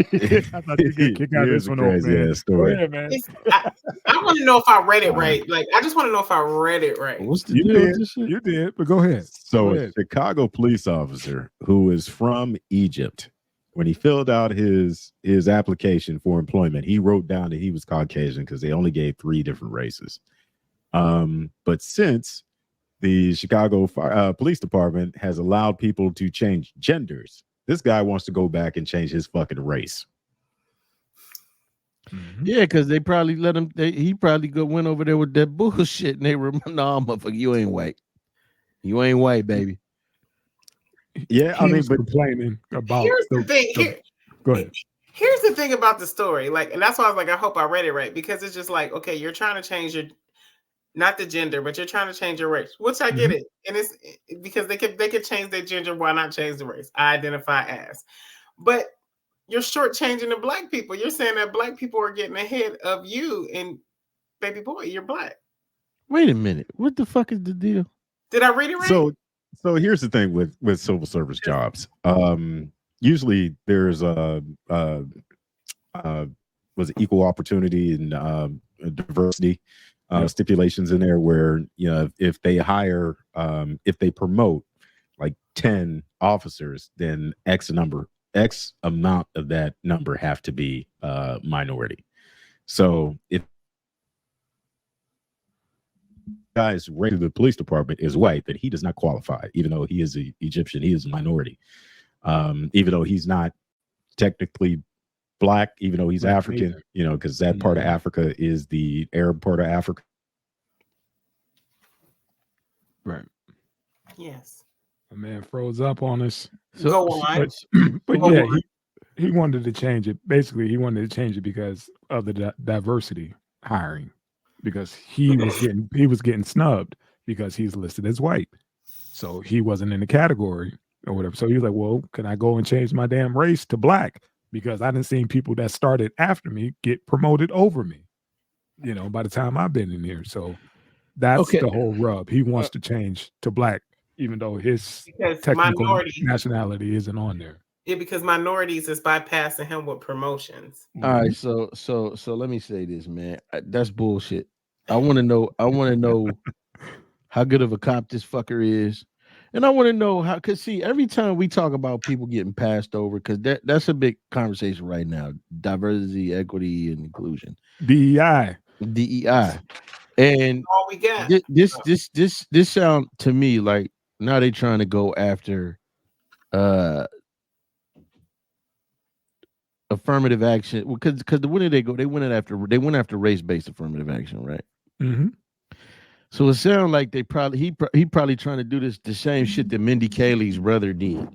I thought you could kick out Here's this a one off, crazy man. ass Go story. ahead, man. I want to know if I read it right. Like, I just want to know if I read it right. What's the You deal with did. this shit? You did, but go ahead. So, Go a ahead. Chicago police officer who is from Egypt, when he filled out his application for employment, he wrote down that he was Caucasian because they only gave 3 different races. But since the Chicago Police Department has allowed people to change genders, this guy wants to go back and change his fucking race. Yeah, because they probably let him. He probably went over there with that bullshit, and they were, no, motherfucker, you ain't white. You ain't white, baby. Yeah, I He mean, was but complaining about. Here's the thing. Go ahead. Here's the thing about the story. Like, and that's why I was like, I hope I read it right, because it's just like, okay, you're trying to change your, not the gender, but you're trying to change your race, which I get it. And it's because they could change their gender. Why not change the race? I identify as. But you're shortchanging the black people. You're saying that black people are getting ahead of you, and baby boy, you're black. Wait a minute. What the fuck is the deal? Did I read it right? So here's the thing with civil service jobs. Usually there's was it equal opportunity and diversity stipulations in there where, you know, if they hire if they promote like 10 officers, then X amount of that number have to be minority. So if guy's rated to the police department is white, that he does not qualify, even though he is an Egyptian, he is a minority. Even though he's not technically black, even though he's African, you know, because that part of Africa is the Arab part of Africa. Right. Yes. My man froze up on us. Go on. But yeah, he wanted to change it. Basically, he wanted to change it because of the diversity hiring, because he was getting snubbed because he's listed as white, so he wasn't in the category or whatever. So he was like, "Well, can I go and change my damn race to black? Because I didn't see people that started after me get promoted over me. You know, by the time I've been in here, so that's the whole rub. He wants to change to black, even though his technical nationality isn't on there. Yeah, because minorities is bypassing him with promotions. All right, so let me say this, man. That's bullshit. I want to know how good of a cop this fucker is, and I want to know how. Cause see, every time we talk about people getting passed over, because that's a big conversation right now: diversity, equity, and inclusion. DEI, and all we got. This sound to me like now they trying to go after affirmative action, because when did they go? They went after race-based affirmative action, right? Mm-hmm. So it sounds like he probably trying to do the same shit that Mindy Kaling's brother did,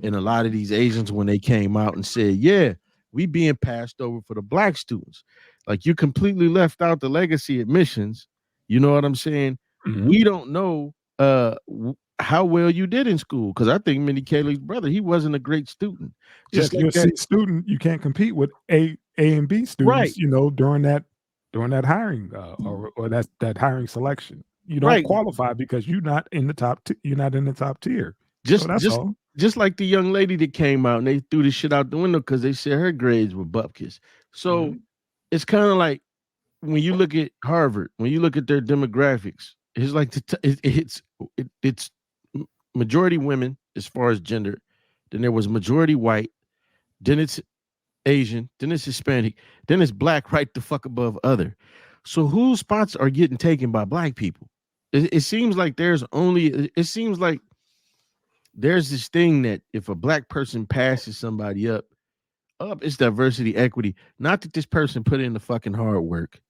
and a lot of these Asians when they came out and said, "Yeah, we being passed over for the black students." Like, you completely left out the legacy admissions. You know what I'm saying? Mm-hmm. We don't know how well you did in school, because I think Mindy Kaling's brother, he wasn't a great student. Just like you're a C student, you can't compete with A and B students, right? You know, during that hiring or that hiring selection, you don't qualify because you're not in the top tier. Just like the young lady that came out and they threw the shit out the window because they said her grades were bupkis. So it's kind of like when you look at Harvard, when you look at their demographics, it's like it's majority women as far as gender, then there was majority white, then it's Asian, then it's Hispanic, then it's black right the fuck above other. So whose spots are getting taken by black people? It seems like there's this thing that if a black person passes somebody up, it's diversity, equity. Not that this person put in the fucking hard work,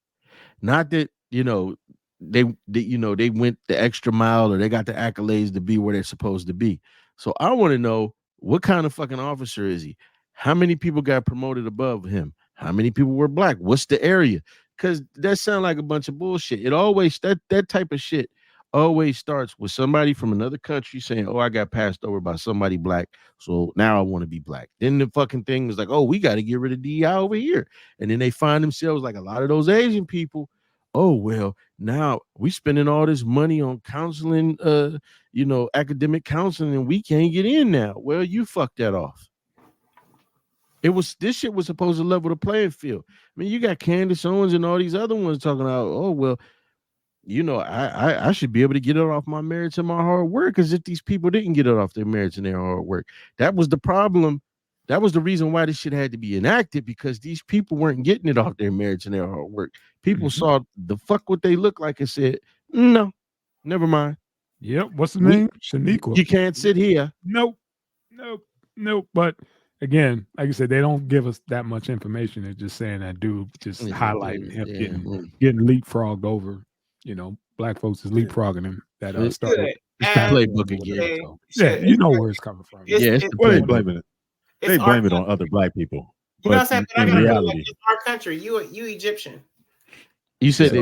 not that, you know, they went the extra mile or they got the accolades to be where they're supposed to be. So I want to know, what kind of fucking officer is he? How many people got promoted above him? How many people were black? What's the area? Because that sounds like a bunch of bullshit. It always, that type of shit always starts with somebody from another country saying, "Oh, I got passed over by somebody black, so now I want to be black." Then the fucking thing is like, "Oh, we got to get rid of DEI over here." And then they find themselves like a lot of those Asian people. Oh, well, now we spending all this money on counseling, academic counseling, and we can't get in now. Well, you fucked that off. This shit was supposed to level the playing field. I mean, you got Candace Owens and all these other ones talking about, oh well, I should be able to get it off my merits and my hard work. As if these people didn't get it off their merits and their hard work. That was the problem. That was the reason why this shit had to be enacted, because these people weren't getting it off their merits and their hard work. People saw the fuck what they look like and said, no, never mind. Yep. What's the name? Shaniqua. You can't sit here. Nope. But again, like I said, they don't give us that much information. They're just saying that dude just highlighting him getting leapfrogged over. Black folks is leapfrogging him. That started the playbook again. So, you know where it's coming from. They blaming it. They blame it on other black people. You know what I'm saying? But in reality, it's our country. You Egyptian. You said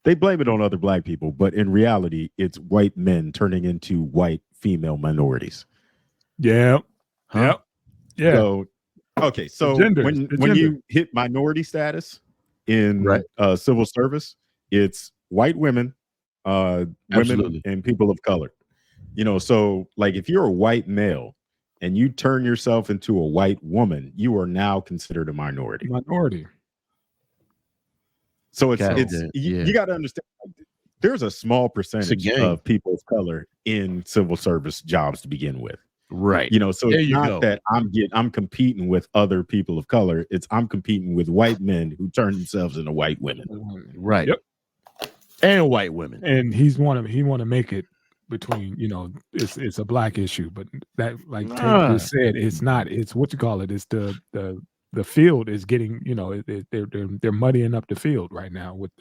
they blame it on other black people, but in reality, it's white men turning into white female minorities. Yeah. Yeah. So, okay. So when you hit minority status in civil service, it's white women, women and people of color. So like if you're a white male and you turn yourself into a white woman, you are now considered a minority. So you got to understand, there's a small percentage of people of color in civil service jobs to begin with. Right. So it's not that I'm competing with other people of color. It's I'm competing with white men who turn themselves into white women. Right. Yep. And white women. And he want to make it between, it's a black issue, but that, like Tate just said, it's not. It's what you call it. It's the field is getting, they're muddying up the field right now with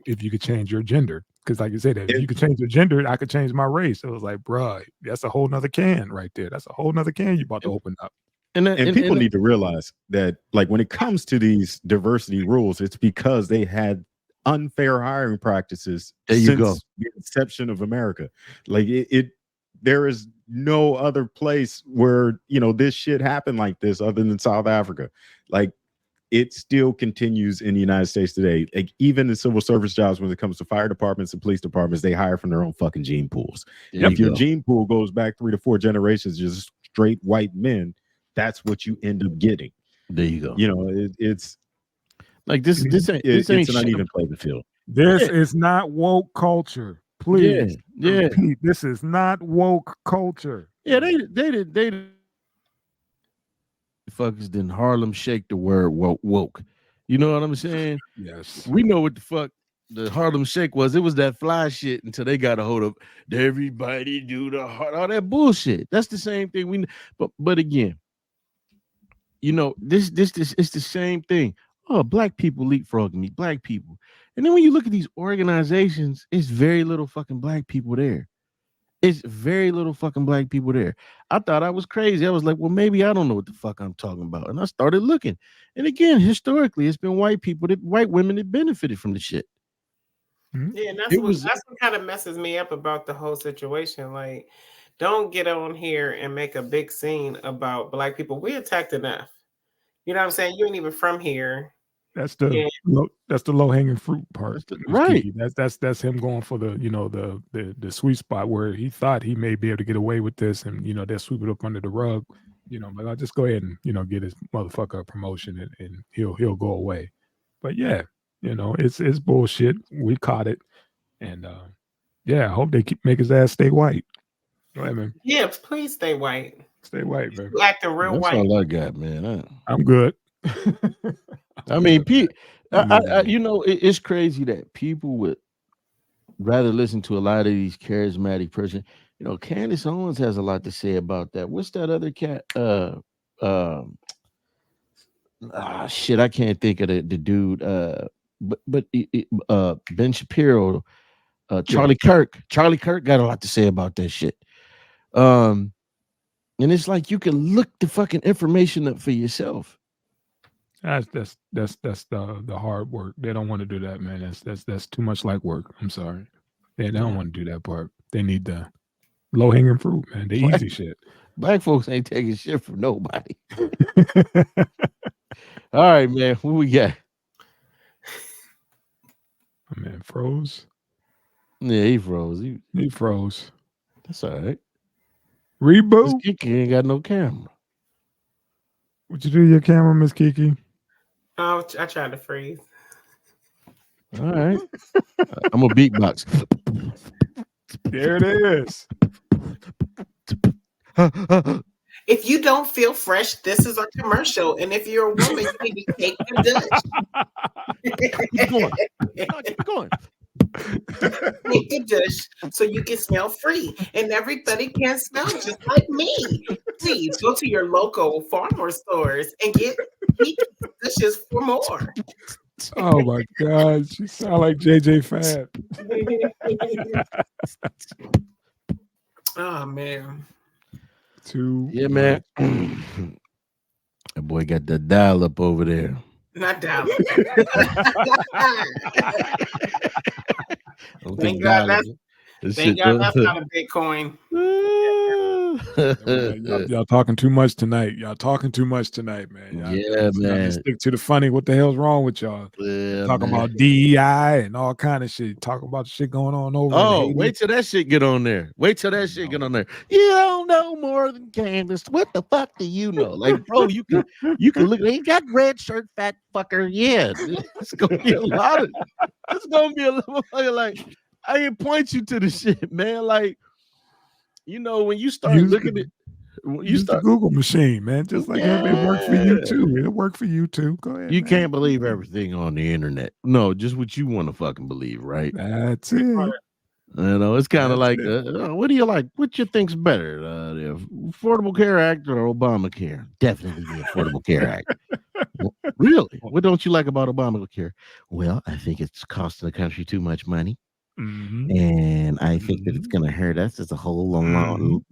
if you could change your gender. Because like you said, if you could change your gender, I could change my race. So it was like, bruh, that's a whole nother can right there. That's a whole nother can you about to open up. And people need to realize that, like, when it comes to these diversity rules, it's because they had unfair hiring practices since the inception of America. Like there is no other place where this shit happened like this other than South Africa. Like, it still continues in the United States today. Like, even in civil service jobs, when it comes to fire departments and police departments, they hire from their own fucking gene pools. If your gene pool goes back 3 to 4 generations, just straight white men, that's what you end up getting. There you go. It's like this ain't it's an uneven playing field. This is not woke culture. Please. Yeah. Repeat, this is not woke culture. Yeah, they fuckers didn't Harlem shake the word woke. You know what I'm saying? Yes. We know what the fuck the Harlem Shake was. It was that fly shit until they got a hold of everybody do the all that bullshit. That's the same thing but again, this it's the same thing. Oh, black people leapfrogging me, black people. And then when you look at these organizations, it's very little fucking black people there. It's very little fucking black people there. I thought I was crazy. I was like, well, maybe I don't know what the fuck I'm talking about. And I started looking. And again, historically, it's been white women that benefited from the shit. Yeah, and that's what kind of messes me up about the whole situation. Like, don't get on here and make a big scene about black people. We attacked enough. You know what I'm saying? You ain't even from here. That's the low hanging fruit part, right? That's him going for the sweet spot where he thought he may be able to get away with this, and they'll sweep it up under the rug. But I'll just go ahead and get his motherfucker a promotion, and he'll go away. But yeah, it's bullshit. We caught it, and I hope they make his ass stay white. Go ahead, man. Yeah, please stay white. Stay white, man. You acting real white. That's all I got, man. I'm good. I mean, it's crazy that people would rather listen to a lot of these charismatic person. Candace Owens has a lot to say about that. What's that other cat? Shit, I can't think of the dude. But Ben Shapiro, Charlie Kirk. Charlie Kirk got a lot to say about that shit. And it's like you can look the fucking information up for yourself. That's the hard work. They don't want to do that, man. That's too much like work. I'm sorry. They don't want to do that part. They need the low hanging fruit, man. The easy shit. Black folks ain't taking shit from nobody. All right, man. What we got? My man froze. Yeah, he froze. He froze. That's all right. Reboot. This kid ain't got no camera. What you do to your camera, Miss Kiki? Oh, I tried to freeze. All right. I'm a beatbox. There it is. If you don't feel fresh, this is a commercial. And if you're a woman, you need to take the Dutch. Keep going. Keep going. Take the Dutch so you can smell free. And everybody can smell just like me. Please go to your local farmer stores and get dishes for more. Oh my God, she sound like JJ Fad. Oh man. Yeah, man. That boy got the dial up over there. Not down. Thank God that's not a Bitcoin. Y'all talking too much tonight. Y'all talking too much tonight, man. Yeah, man. Stick to the funny. What the hell's wrong with y'all? Yeah, talking man. about DEI and all kind of shit. Talking about shit going on over. Oh, wait till that shit get on there. Wait till that shit get on there. You don't know more than Candace. What the fuck do you know? Like, bro, you can look. They got red shirt, fat fucker. Yeah, it's gonna be a lot of. It's gonna be a little like. I can point you to the shit, man. Like, you know, when you start looking at, you start the Google machine, man. Just like it worked for you too. It'll work for you too. Go ahead. You can't believe everything on the internet. No, just what you want to fucking believe, right? That's it. You know, it's kind of like, what do you like? What you think's better, the Affordable Care Act or Obamacare? Definitely the Affordable Care Act. Well, really? What don't you like about Obamacare? Well, I think it's costing the country too much money. Mm-hmm. And I think that it's going to hurt us as a whole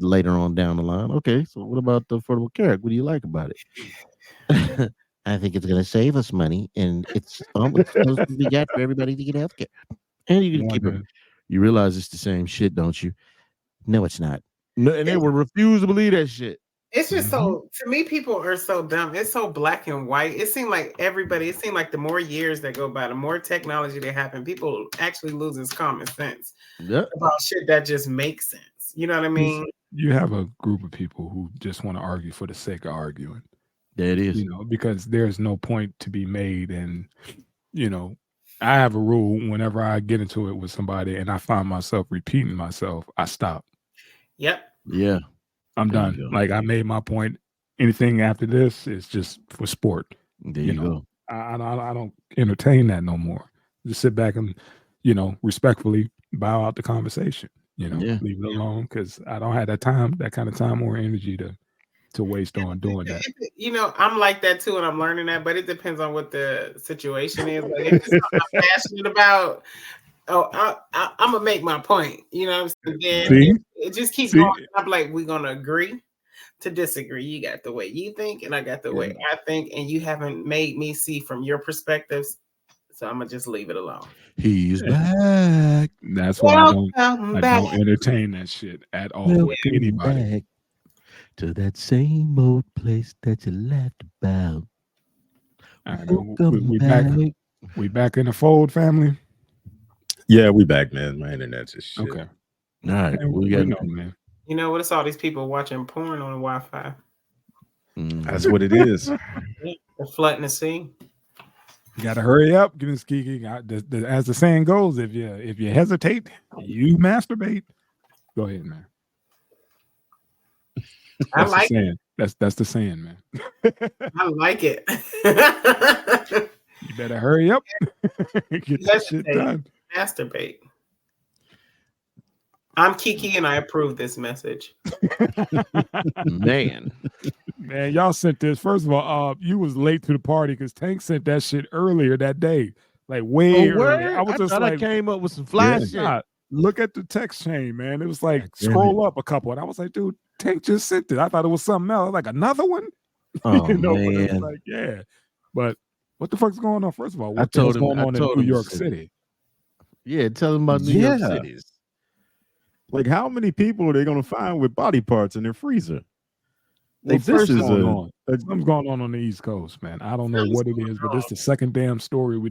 later on down the line. Okay, so what about the Affordable Care Act? What do you like about it? I think it's going to save us money, and it's supposed to be got for everybody to get health care. And you can keep it. You realize it's the same shit, don't you? No, it's not. No, and they will refuse to believe that shit. It's just so, to me, people are so dumb. It's so black and white. It seemed like the more years that go by, the more technology that happen, people actually loses common sense about shit that just makes sense. You know what I mean? You have a group of people who just want to argue for the sake of arguing. There it is. You know, because there's no point to be made. And, you know, I have a rule whenever I get into it with somebody and I find myself repeating myself, I stop. Yep. Yeah. I'm done. Like, I made my point. Anything after this is just for sport. There you go. I don't entertain that no more. Just sit back and, you know, respectfully bow out the conversation. You know, leave it alone because I don't have that kind of time or energy to waste on doing that. You know, I'm like that too, and I'm learning that, but it depends on what the situation is. Like, if it's something I'm passionate about, I'm gonna make my point. You know what I'm saying? Then it just keeps going. I'm like, we're gonna agree to disagree. You got the way you think, and I got the way I think, and you haven't made me see from your perspectives. So I'm gonna just leave it alone. He's back. That's why I don't entertain that shit at all with anybody. Back to that same old place that you laughed about. We back in the fold, family. Yeah, we back, man. My internet's just shit. Okay. All right. We got man. You know what? It's all these people watching porn on Wi-Fi. That's what it is. They're flooding the scene. You gotta hurry up, Miss Kiki. As the saying goes, if you hesitate, you masturbate. Go ahead, man. I like it. That's the saying, man. I like it. You better hurry up. Get that shit done. Masturbate. I'm Kiki and I approve this message. Man, y'all sent this. First of all, you was late to the party because Tank sent that shit earlier that day. Like way earlier. I was just like, I came up with some fly shit. Look at the text chain, man. It was like scroll up a couple. And I was like, dude, Tank just sent it. I thought it was something else. Like another one. Oh, you know, man. But it was like, yeah. But what the fuck's going on? First of all, what's going on in New York City? Yeah, tell them about New York City. Like, how many people are they going to find with body parts in their freezer? Well, something's going on on the East Coast, man. I don't know what it is, but it's the second damn story we didn't